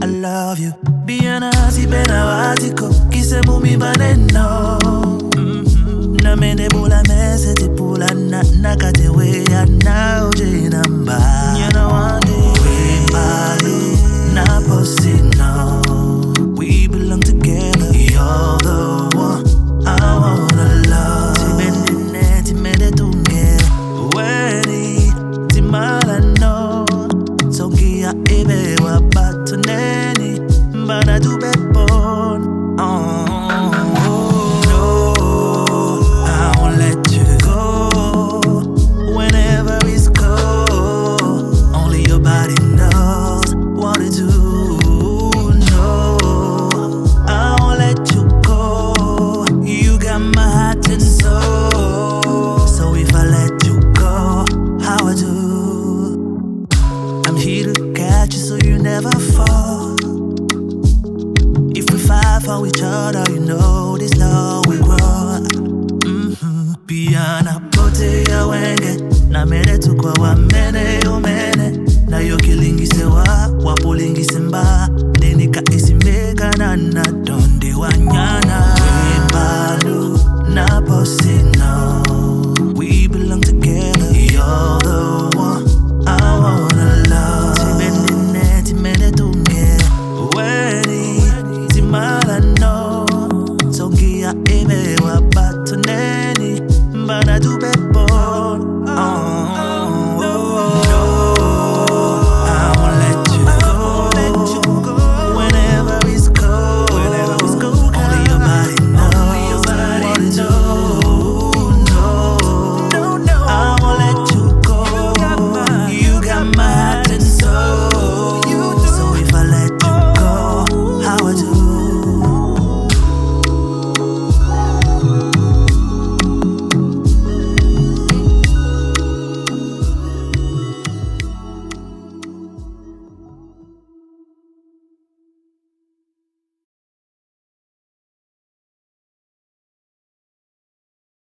I love you. Biana si bena wati kokisè mumi baneno. Na mènè bola mèsè ti pula na katé we ya na Eugène namba. Nyana wande we Bulu na posi no. We belong together. You're the one I wanna love. Ti bènè ti mènè tungè. Weni ti malano. Songia ebe wa Ntonè mbana Dubè pon. No, I won't let you go. Whenever it's cold, only your body knows what to do. No, I won't let you go. You got my heart and soul. So if I let you go, how I do? I'm here to catch you so you never fall. If we fight for each other, you know this love will grow. Piana pote ya wenge na mènè tukwa wa